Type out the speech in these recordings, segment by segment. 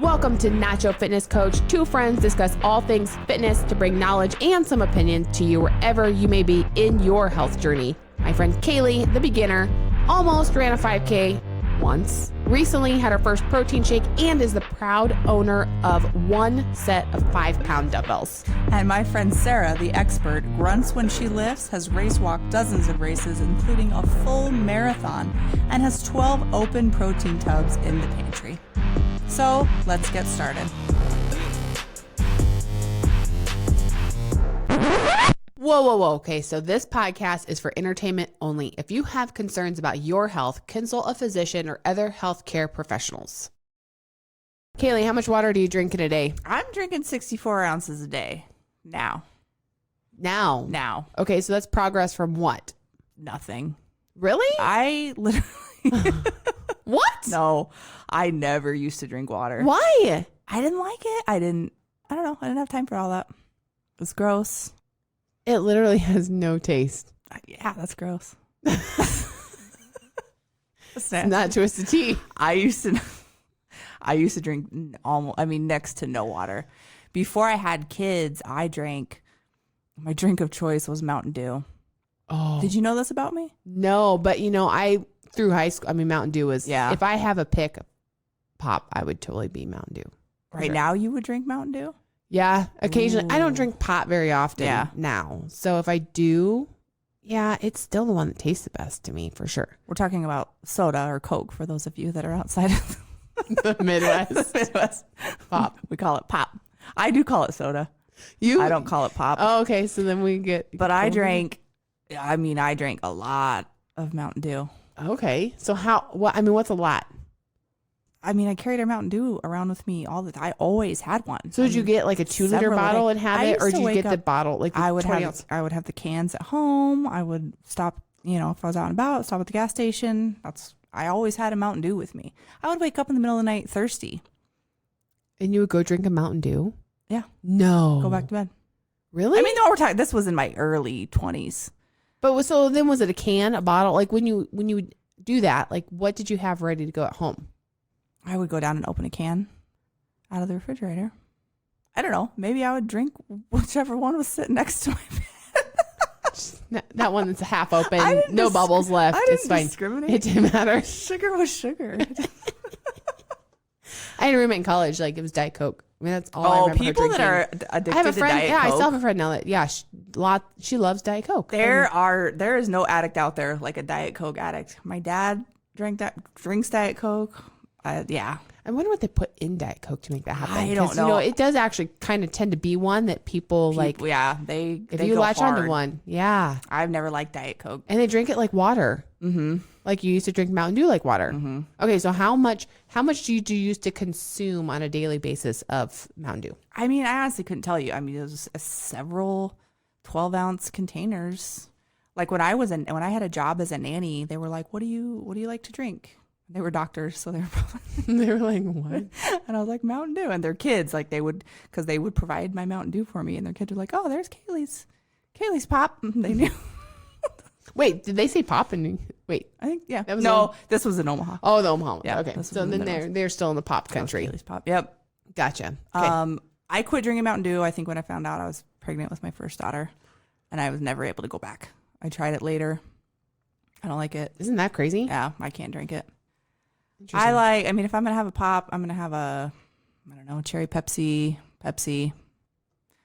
Welcome to Nacho Fitness Coach. Two friends discuss all things fitness to bring knowledge and some opinions to you wherever you may be in your health journey. My friend Caleigh, the beginner, almost ran a 5K once, recently had her first protein shake, and is the proud owner of one set of 5-pound dumbbells. And my friend Sara, the expert, grunts when she lifts, has race walked dozens of races, including a full marathon, and has 12 open protein tubs in the pantry. So let's get started. Whoa. Okay, so this podcast is for entertainment only. If you have concerns about your health, consult a physician or other healthcare professionals. Caleigh, how much water do you drink in a day? I'm drinking 64 ounces a day now. Now. Okay, so that's progress from what? Nothing. Really? I literally... What? No, I never used to drink water. Why? I didn't like it. I don't know. I didn't have time for all that. It's gross. It literally has no taste. Yeah, that's gross. It's not Twisted Tea. I used to drink next to no water. Before I had kids, my drink of choice was Mountain Dew. Oh. Did you know this about me? No, but through high school, Mountain Dew was, if I have a pick pop, I would totally be Mountain Dew. Right now you would drink Mountain Dew? Yeah, occasionally. Ooh. I don't drink pop very often now. So if I do, it's still the one that tastes the best to me, for sure. We're talking about soda or Coke for those of you that are outside of the Midwest. Pop. We call it pop. I do call it soda. I don't call it pop. Oh, okay. So then we get... But I drank a lot of Mountain Dew. Okay. So what's a lot? I carried a Mountain Dew around with me all the time. I always had one. So did you get like a 2-liter bottle and have it, or did you get the bottle like I would have the cans at home. I would stop, if I was out and about, stop at the gas station. I always had a Mountain Dew with me. I would wake up in the middle of the night thirsty. And you would go drink a Mountain Dew? Yeah. No. Go back to bed. Really? No, we're talking. This was in my early 20s. But so then, was it a can, a bottle? Like when you would do that, like what did you have ready to go at home? I would go down and open a can out of the refrigerator. I don't know. Maybe I would drink whichever one was sitting next to my bed. That one that's half open, no bubbles left. It's fine. Discriminate. It didn't matter. Sugar was sugar. I had a roommate in college. Like it was Diet Coke. That's all I remember. People that are addicted to Diet Coke. I still have a friend now that she loves Diet Coke. There is no addict out there like a Diet Coke addict. My dad drinks Diet Coke. I wonder what they put in Diet Coke to make that happen. I don't know. It does actually kind of tend to be one that people like. Yeah, if you latch onto one, yeah. I've never liked Diet Coke, and they drink it like water. Mm-hmm. Like you used to drink Mountain Dew like water. Mm-hmm. Okay, so how much do you used to consume on a daily basis of Mountain Dew? I honestly couldn't tell you. It was several 12-ounce containers. Like when I had a job as a nanny, they were like, "What do you like to drink?" They were doctors, so they were probably they were like, "What?" And I was like, "Mountain Dew." And their kids, like they would provide my Mountain Dew for me, and their kids were like, "Oh, there's Caleigh's pop." They knew. Wait, did they say pop? Wait, I think no. This was in Omaha. Oh, the Omaha. Yeah. Okay. So then they're still in the pop country. Caleigh's pop. Yep. Gotcha. Okay. I quit drinking Mountain Dew. I think when I found out I was pregnant with my first daughter, and I was never able to go back. I tried it later. I don't like it. Isn't that crazy? Yeah, I can't drink it. If I'm going to have a pop, I'm going to have cherry Pepsi,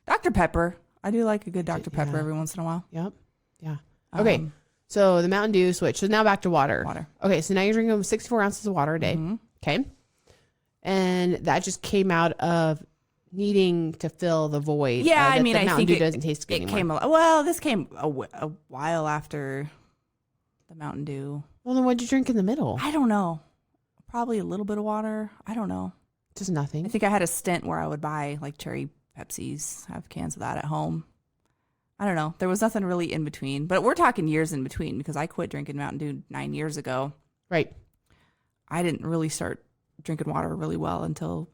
Dr. Pepper. I do like a good Dr. Pepper every once in a while. Yep. Yeah. Okay. So the Mountain Dew switch. So now back to water. Okay. So now you're drinking 64 ounces of water a day. Mm-hmm. Okay. And that just came out of needing to fill the void. Yeah. I think Dew doesn't taste good anymore. This came a while after the Mountain Dew. Well, then what'd you drink in the middle? I don't know. Probably a little bit of water. I don't know. Just nothing. I think I had a stint where I would buy like cherry Pepsis, have cans of that at home. I don't know. There was nothing really in between, but we're talking years in between because I quit drinking Mountain Dew 9 years ago. Right. I didn't really start drinking water really well until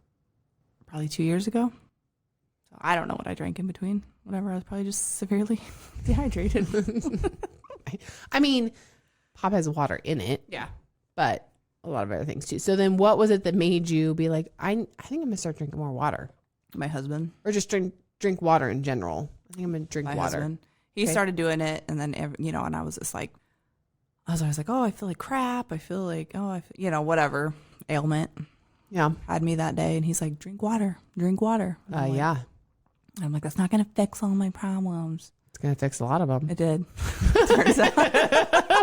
probably 2 years ago. So I don't know what I drank in between. Whatever. I was probably just severely dehydrated. Pop has water in it. Yeah. But a lot of other things too. So then what was it that made you be like, I think I'm going to start drinking more water? My husband. Or just drink water in general? I think I'm going to drink water. Husband. He started doing it, and then, and I was just like, I was always like, oh, I feel like crap. I feel like, whatever ailment. Yeah. Had me that day, and he's like, drink water. Yeah. And I'm like, that's not going to fix all my problems. It's going to fix a lot of them. It did. Turns out.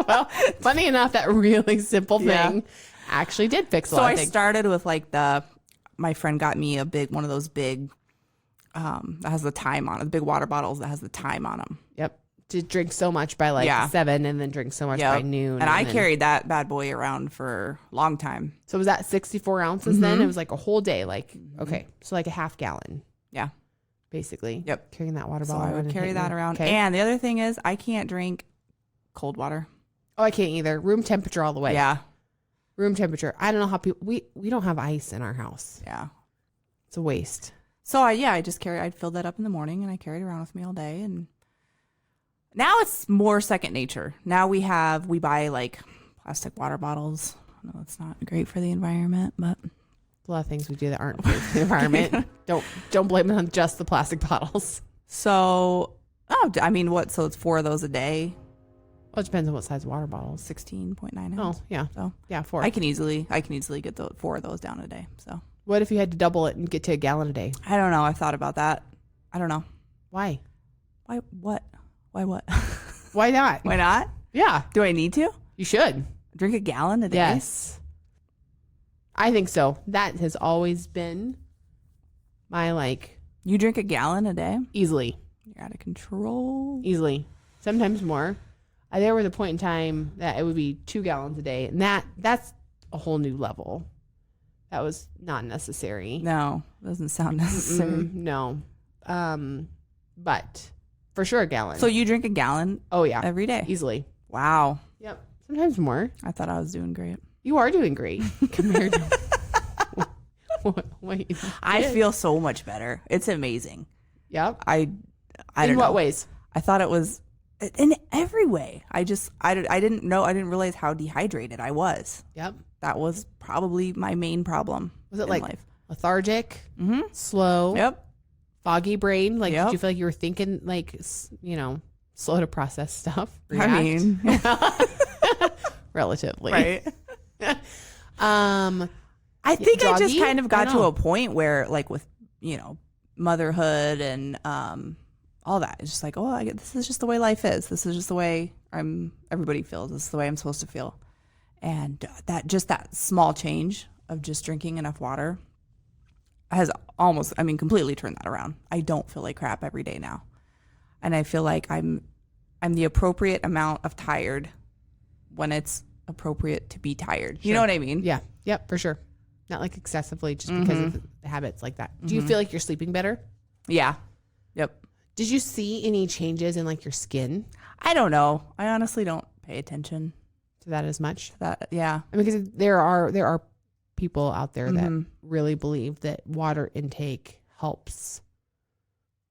Well, funny enough, that really simple thing actually did fix a lot of things. So I started with like my friend got me one of those big, that has the time on it, the big water bottles that has the time on them. Yep. To drink so much by like 7 and then drink so much by noon. And I carried that bad boy around for a long time. So was that 64 ounces then? It was like a whole day. Like, okay. So like a half gallon. Yeah. Basically. Yep. Carrying that water bottle. So I would carry that around. Okay. And the other thing is I can't drink cold water. Oh, I can't either. Room temperature all the way. Yeah. Room temperature. I don't know how people, we don't have ice in our house. Yeah. It's a waste. So I'd fill that up in the morning and I carried it around with me all day. And now it's more second nature. Now we buy like plastic water bottles. I know it's not great for the environment, but A lot of things we do that aren't great for the environment. Don't blame it on just the plastic bottles. So, so it's 4 of those a day. Well, it depends on what size water bottles. 16.9 ounce. Oh, yeah. So yeah, 4. I can easily get 4 of those down a day. So what if you had to double it and get to a gallon a day? I don't know. I've thought about that. I don't know. Why? Why what? Why what? Why not? Why not? Yeah. Do I need to? You should. Drink a gallon a day? Yes. I think so. That has always been my You drink a gallon a day? easily. You're out of control. Easily. Sometimes more. There was a point in time that it would be 2 gallons a day. And that's a whole new level. That was not necessary. No, doesn't sound necessary. No. But for sure a gallon. So you drink a gallon oh yeah. every day? Easily. Wow. Yep. Sometimes more. I thought I was doing great. You are doing great compared to what I feel so much better. It's amazing. Yep. I don't know. In what ways? I thought it was in every way. I didn't realize how dehydrated I was. Yep. That was probably my main problem. Was it in like life. lethargic, slow, Yep. foggy brain? Like, Yep. did you feel like you were thinking slow to process stuff? I mean, relatively. right. I think I just kind of got to a point where, like, with motherhood and all that, it's just like, this is just the way life is. This is just the way everybody feels. This is the way I'm supposed to feel. And that small change of just drinking enough water has completely turned that around. I don't feel like crap every day now, and I feel like I'm the appropriate amount of tired when it's appropriate to be tired. You know what I mean? Yeah. Yep, for sure. Not like excessively just because of the habits like that. Do you feel like you're sleeping better? Yeah. Yep. Did you see any changes in like your skin I don't know. I honestly don't pay attention to that as much? to that. Yeah. I mean, because there are people out there that really believe that water intake helps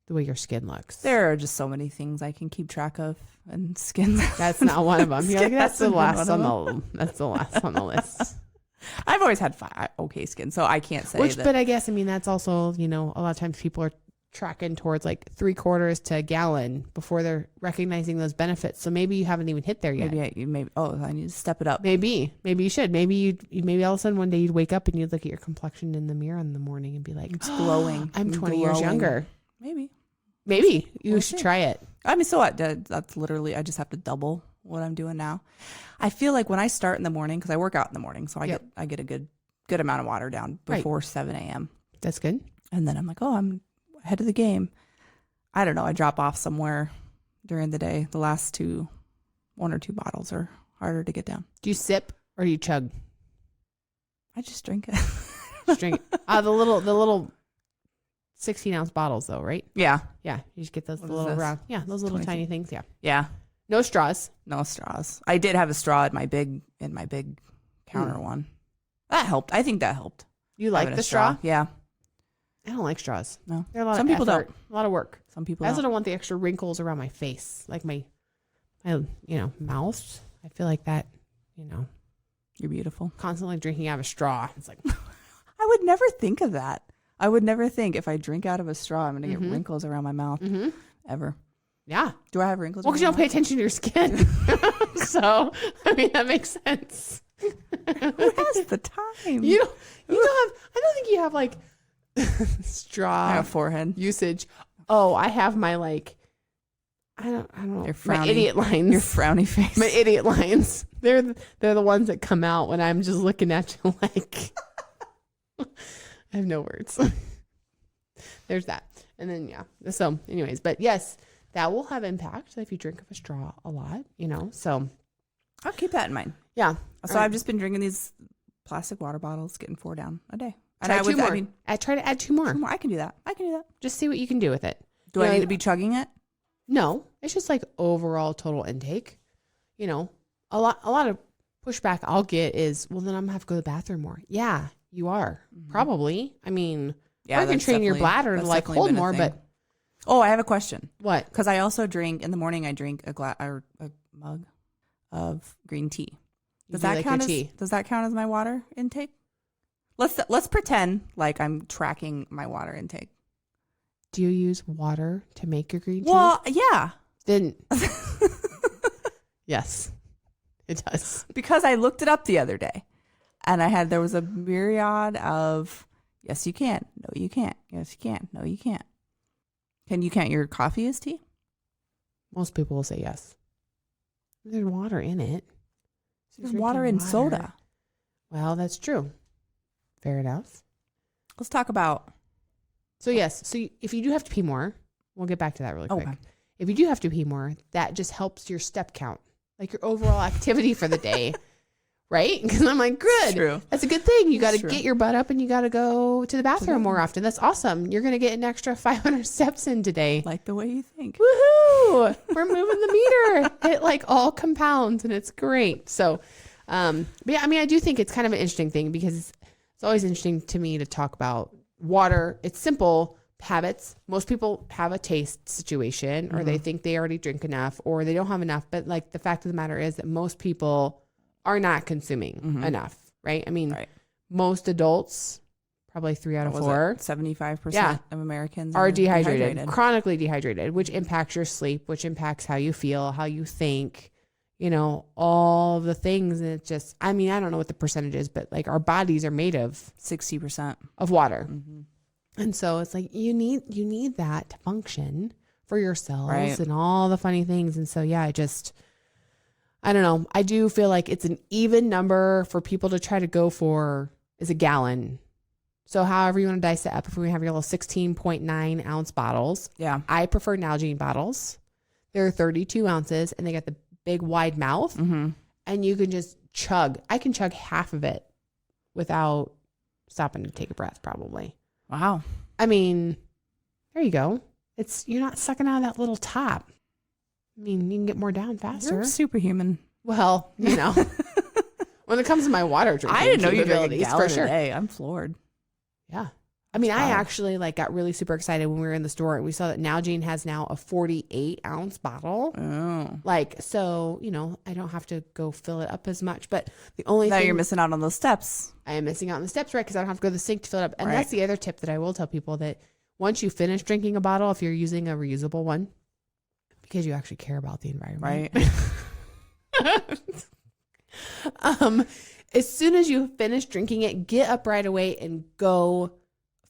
the way your skin looks. There are just so many things I can keep track of, and skin. That's not one of them. You're like, that's the last one on that's the last on the list. I've always had okay skin, so I can't say that. But I guess, that's also, a lot of times people are tracking towards like 3/4 to a gallon before they're recognizing those benefits. So maybe you haven't even hit there yet. I need to step it up. Maybe you should. Maybe all of a sudden one day you'd wake up and you'd look at your complexion in the mirror in the morning and be like, it's glowing. I'm 20 years younger. Maybe you should try it. So what? That's literally, I just have to double what I'm doing now. I feel like when I start in the morning, because I work out in the morning, so I get a good amount of water down before 7 a.m. That's good. And then I'm like, I'm ahead of the game. I don't know. I drop off somewhere during the day. The last 1 or 2 bottles are harder to get down. Do you sip or do you chug? I just drink it. Just drink it. The little 16-ounce bottles though, right? Yeah. Yeah. You just get those little round. Yeah, those little tiny things. Yeah. Yeah. No straws. No straws. I did have a straw in my big counter one. That helped. I think that helped. You like the straw? Yeah. I don't like straws. No. They're a lot Some of people effort, don't. a lot of work. Some people I also don't want the extra wrinkles around my face, like my mouth. I feel like that, You're beautiful. Constantly drinking out of a straw. It's like, I would never think of that. I would never think if I drink out of a straw, I'm going to get wrinkles around my mouth. Ever. Yeah. Do I have wrinkles? Well, because you don't pay attention to your skin. So, I mean, that makes sense. Who has the time? You don't have, I don't think you have like straw. I have forehead usage. Oh, I have my like, I don't know. My idiot lines. Your frowny face. My idiot lines. They're the ones that come out when I'm just looking at you like, I have no words. There's that. And then, yeah. So anyways, but yes, that will have impact if you drink of a straw a lot, so. I'll keep that in mind. Yeah. So I've just been drinking these plastic water bottles, getting 4 down a day. And try 2 more. I try to add 2 more. 2 more. I can do that. Just see what you can do with it. Do I need to be chugging it? No, it's just like overall total intake. A lot of pushback I'll get is, well, then I'm gonna have to go to the bathroom more. Yeah, you are probably. I mean, yeah, you can train your bladder to like hold more, but. Oh, I have a question. What? Because I also drink in the morning. I drink a mug of green tea. Does that count as my water intake? Let's pretend like I'm tracking my water intake. Do you use water to make your green tea? Well, yeah. Then yes, it does. Because I looked it up the other day, and there was a myriad of yes, you can, no, you can't, yes, you can, no, you can't. Can you count your coffee as tea? Most people will say yes. There's water in it. There's water in soda. Well, that's true. Fair enough. Let's talk about. So yes, so if you do have to pee more, we'll get back to that really quick. Okay. If you do have to pee more, that just helps your step count, like your overall activity for the day, right? Because I'm like, good. True. That's a good thing. You got to get your butt up and you got to go to the bathroom more often. That's awesome. You're going to get an extra 500 steps in today. Like the way you think. Woohoo! We're moving the meter. It like all compounds and it's great. So, but yeah, I mean, I do think it's kind of an interesting thing because it's always interesting to me to talk about water. It's simple habits. Most people have a taste situation or they think they already drink enough or they don't have enough. But like the fact of the matter is that most people are not consuming enough, right? I mean, most adults, probably 3 out of 4, 75% of Americans are dehydrated, chronically dehydrated, which impacts your sleep, which impacts how you feel, how you think, all the things. And it's just, I mean, I don't know what the percentage is, but like our bodies are made of 60% of water. And so it's like, you need that to function for your cells and all the funny things. And so, yeah, I don't know. I do feel like it's an even number for people to try to go for is a gallon. So however you want to dice it up, if we have your little 16.9 ounce bottles. Yeah. I prefer Nalgene bottles. They're 32 ounces and they got the big wide mouth and you can just chug. I can chug half of it without stopping to take a breath probably. Wow. I mean, there you go. You're not sucking out of that little top. I mean, you can get more down faster. You're superhuman. Well, when it comes to my water drinking, I didn't know you drank a gallon a day. I'm floored. Yeah. I mean, I actually got really super excited when we were in the store and we saw that Nalgene has now a 48 ounce bottle. Oh. So, I don't have to go fill it up as much, but the only thing. Now you're missing out on those steps. I am missing out on the steps, right? Because I don't have to go to the sink to fill it up. And that's the other tip that I will tell people that once you finish drinking a bottle, if you're using a reusable one, because you actually care about the environment. Right. As soon as you finish drinking it, get up right away and go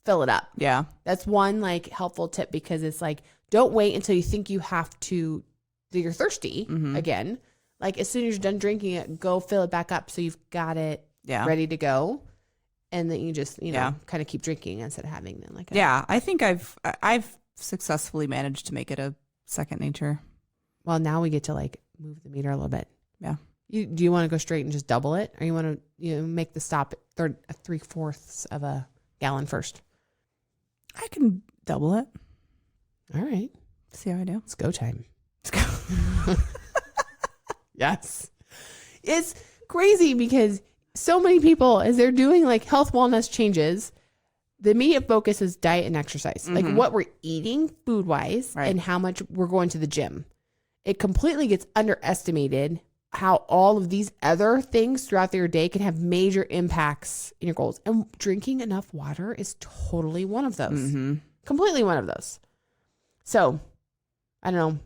fill it up. Yeah. That's one helpful tip because it's don't wait until you think you have to, that you're thirsty again. As soon as you're done drinking it, go fill it back up so you've got it ready to go. And then you just, kind of keep drinking instead of having them I think I've successfully managed to make it a second nature. Well, now we get to move the meter a little bit. Yeah. Do you want to go straight and just double it, or you want to make the stop at 3/4 of a gallon first? I can double it. All right. See how I do. It's go time. Let's go. Yes. It's crazy because so many people, as they're doing health wellness changes, the immediate focus is diet and exercise, what we're eating food wise and how much we're going to the gym. It completely gets underestimated how all of these other things throughout your day can have major impacts in your goals. And drinking enough water is totally one of those. Completely one of those. So, I don't know.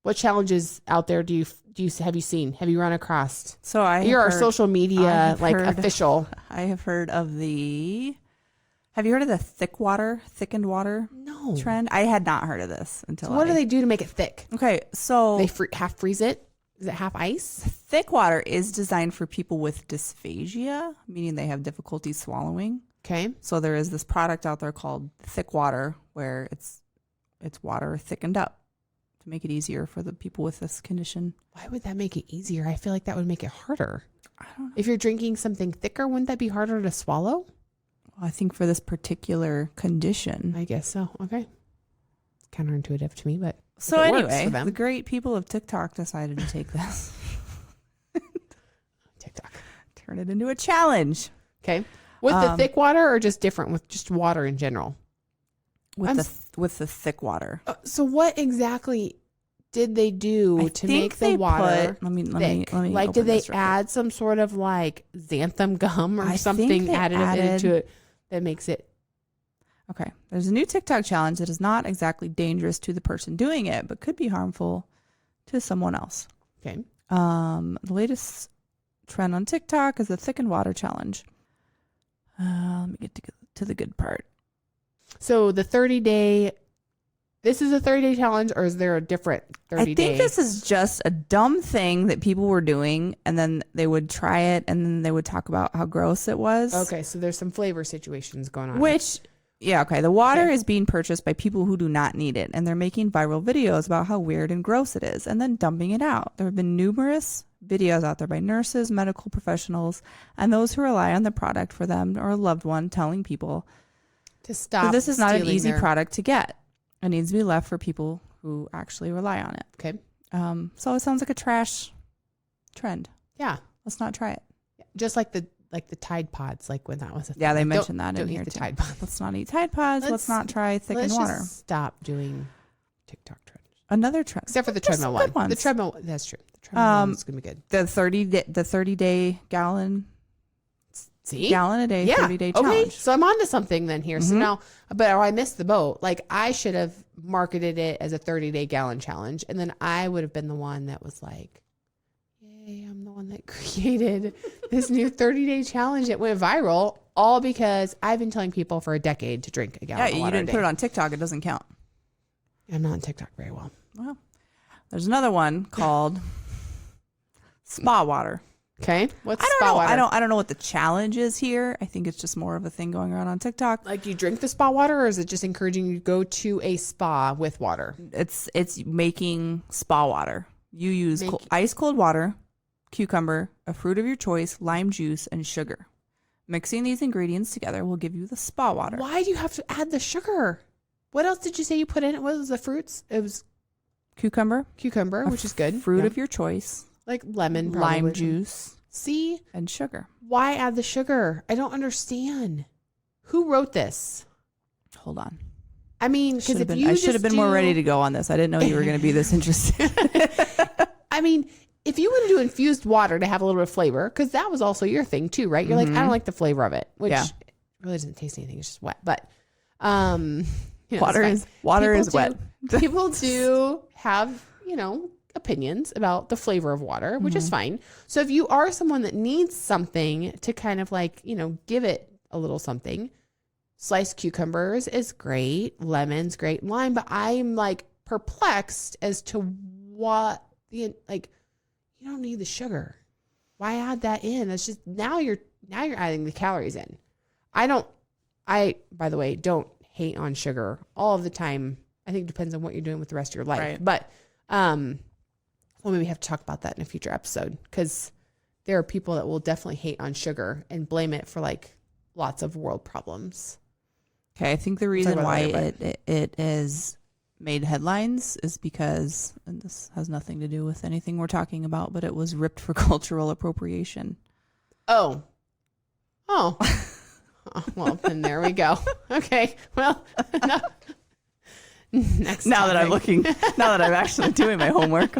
What challenges out there have you seen? Have you run across? So you're our social media official. I have heard of the. Have you heard of the thickened water trend? I had not heard of this until. So what do they do to make it thick? Okay, so they half freeze it. Is it half ice? Thick water is designed for people with dysphagia, meaning they have difficulty swallowing. Okay. So there is this product out there called thick water, where it's water thickened up to make it easier for the people with this condition. Why would that make it easier? I feel like that would make it harder. I don't know. If you're drinking something thicker, wouldn't that be harder to swallow? Well, I think for this particular condition. I guess so. Okay. It's counterintuitive to me, but so anyway, the great people of TikTok decided to take this. TikTok. Turn it into a challenge. Okay. With the thick water or just different with just water in general? With the thick water. So what exactly did they do to make the water let me like, did they add some sort of like xanthan gum or something added into it that makes it? Okay. There's a new TikTok challenge that is not exactly dangerous to the person doing it, but could be harmful to someone else. Okay. The latest trend on TikTok is the thickened water challenge. Let me get to the good part. So the 30-day, this is a 30-day challenge, or is there a different 30-day? I think this is just a dumb thing that people were doing, and then they would try it, and then they would talk about how gross it was. Okay, so there's some flavor situations going on. The water is being purchased by people who do not need it, and they're making viral videos about how weird and gross it is, and then dumping it out. There have been numerous videos out there by nurses, medical professionals, and those who rely on the product for them or a loved one telling people to stop. So this is not an easy product to get. It needs to be left for people who actually rely on it. Okay. So it sounds like a trash trend. Yeah. Let's not try it. Just like the Tide Pods, like when that was a thing. Yeah, they mentioned that in here too. Tide Pods. Let's not eat Tide Pods. Let's not try thickened water. Let's just stop doing TikTok trends. Another trend. Except for the treadmill one. The treadmill, that's true. The treadmill one is going to be good. The 30-day gallon. See? Gallon a day, 30-day challenge. Okay, so I'm on to something then here. So now, I missed the boat. Like, I should have marketed it as a 30-day gallon challenge. And then I would have been the one that was like, yay, I'm the one that created this new 30-day challenge that went viral, all because I've been telling people for a decade to drink a gallon of water. Yeah, you didn't put it on TikTok. It doesn't count. I'm not on TikTok very well. Well, there's another one called spa water. Okay. What's spa water? I don't know what the challenge is here. I think it's just more of a thing going around on TikTok. Like, do you drink the spa water, or is it just encouraging you to go to a spa with water? It's making spa water. You use ice cold water, cucumber, a fruit of your choice, lime juice, and sugar. Mixing these ingredients together will give you the spa water. Why do you have to add the sugar? What else did you say you put in it? What was the fruits? It was cucumber, which is good. Fruit of your choice. Like lemon, probably. Lime juice. See? And sugar. Why add the sugar? I don't understand. Who wrote this? Hold on. I mean, because I should have been more ready to go on this. I didn't know you were going to be this interested. I mean, if you want to do infused water to have a little bit of flavor, because that was also your thing too, right? You're like, I don't like the flavor of it, which really doesn't taste anything. It's just wet. But water is wet. People do have, opinions about the flavor of water, which is fine. So if you are someone that needs something to kind of like, give it a little something, sliced cucumbers is great. Lemon's great. Lime. But I'm like perplexed as to what you don't need the sugar. Why add that in? It's just now you're adding the calories in. I, by the way, don't hate on sugar all of the time. I think it depends on what you're doing with the rest of your life. Right. But, well, maybe we have to talk about that in a future episode, because there are people that will definitely hate on sugar and blame it for like lots of world problems. Okay. I think the reason why it is made headlines is because, and this has nothing to do with anything we're talking about, but it was ripped for cultural appropriation. Oh, well, then there we go. Okay. Well, next. Now that I'm actually doing my homework.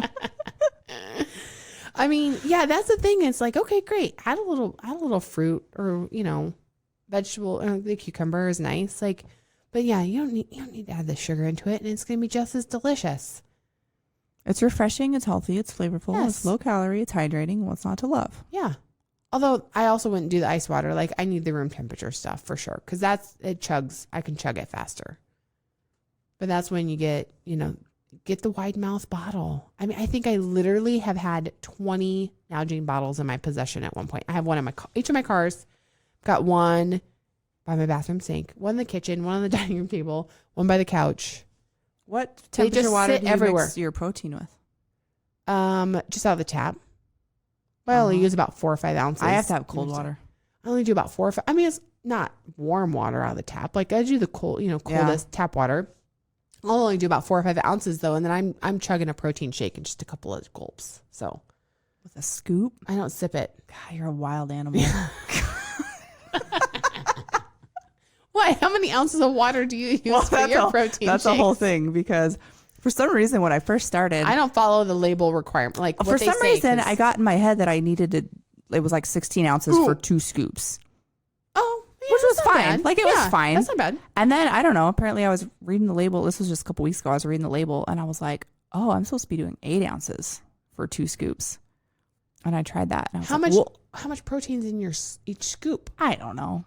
I mean, yeah, that's the thing. It's like, okay, great. Add a little fruit or, vegetable. The cucumber is nice. Like, but yeah, you don't need to add the sugar into it, and it's going to be just as delicious. It's refreshing. It's healthy. It's flavorful. Yes. It's low calorie. It's hydrating. What's not to love? Yeah. Although I also wouldn't do the ice water. Like, I need the room temperature stuff for sure. Because it chugs. I can chug it faster. But that's when you get the wide mouth bottle. I mean, I think I literally have had 20 Nalgene bottles in my possession at one point. I have one in each of my cars. Got one by my bathroom sink, one in the kitchen, one on the dining room table, one by the couch. What temperature water do you mix your protein with? Just out of the tap. Well, I use about 4 or 5 ounces. I have to have cold water. I only do about 4 or 5. I mean, it's not warm water out of the tap. Like I do the coldest tap water. I'll only do about 4 or 5 ounces though, and then I'm chugging a protein shake in just a couple of gulps. So with a scoop, I don't sip it. God, you're a wild animal. Why? How many ounces of water do you use for your protein That's shakes? the whole thing, because for some reason when I first started, I don't follow the label requirement. Like what for they some say, reason, I got in my head that I needed to. It was like 16 ounces for 2 scoops. Oh, yeah, which was fine. bad. Like it was fine. That's not bad. And then I don't know. Apparently, I was reading the label. This was just a couple weeks ago. I was reading the label, and I was like, "Oh, I'm supposed to be doing 8 ounces for 2 scoops." And I tried that. And I was How much protein's in your each scoop? I don't know.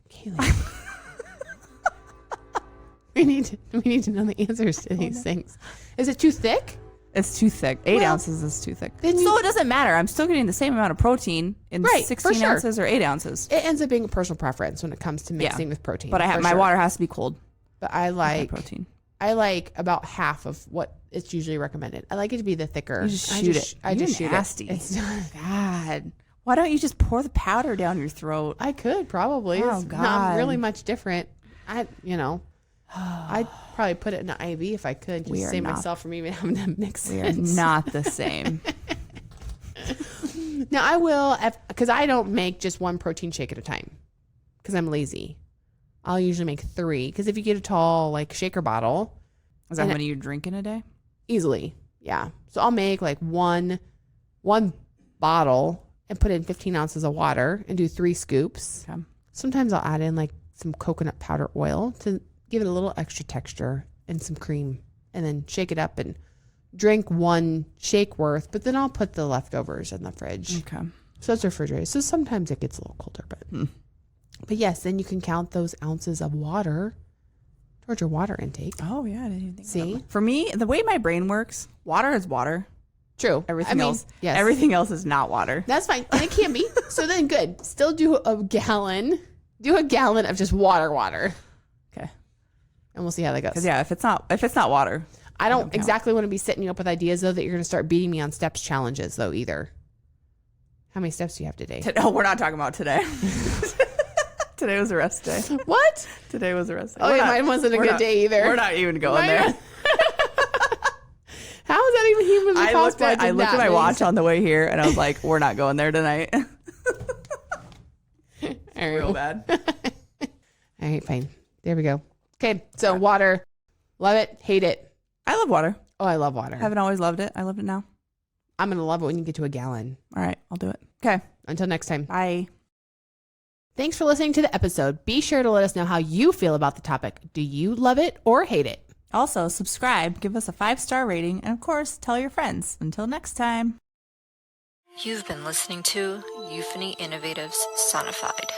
Caleigh. We need to know the answers to these things. Is it too thick? It's too thick. 8 ounces is too thick. Then So it doesn't matter. I'm still getting the same amount of protein in 16 ounces or 8 ounces. It ends up being a personal preference when it comes to mixing with protein. But my water has to be cold. But I like protein. I like about half of what it's usually recommended. I like it to be the thicker. You just shoot it. I just shoot nasty. it. It's not God. Why don't you just pour the powder down your throat? I could probably. Oh, It's God. not really much different. I'd probably put it in an IV if I could. Just save myself from even having to mix We it. are not the same. Now I will, because I don't make just one protein shake at a time because I'm lazy. I'll usually make 3 because if you get a tall like shaker bottle. Is that how many you drink in a day? Easily. Yeah. So I'll make like one bottle and put in 15 ounces of water and do 3 scoops. Okay. Sometimes I'll add in like some coconut powder oil to give it a little extra texture and some cream, and then shake it up and drink 1 shake worth, but then I'll put the leftovers in the fridge. Okay. So it's refrigerated. So sometimes it gets a little colder, but yes, then you can count those ounces of water towards your water intake. Oh yeah, I didn't even think See? about that. For me, the way my brain works, water is water. True. Everything else, yes. everything else is not water. That's fine. And it can be. So then good. Still do a gallon. Do a gallon of just water. Okay. And we'll see how that goes. Because if it's not water, I don't exactly want to be setting you up with ideas though that you're going to start beating me on steps challenges though either. How many steps do you have today? Oh, we're not talking about today. Today was a rest day. What? Today was a rest day. Oh, yeah, mine wasn't a good day either. We're not even going there. How is that even humanly possible? I looked at my watch on the way here and I was like, we're not going there tonight. Real bad. All right, fine. There we go. Okay, so water. Love it, hate it. I love water. Oh, I love water. Haven't always loved it. I love it now. I'm going to love it when you get to a gallon. All right, I'll do it. Okay. Until next time. Bye. Thanks for listening to the episode. Be sure to let us know how you feel about the topic. Do you love it or hate it? Also, subscribe, give us a 5-star rating, and of course, tell your friends. Until next time. You've been listening to Euphony Innovatives Sonified.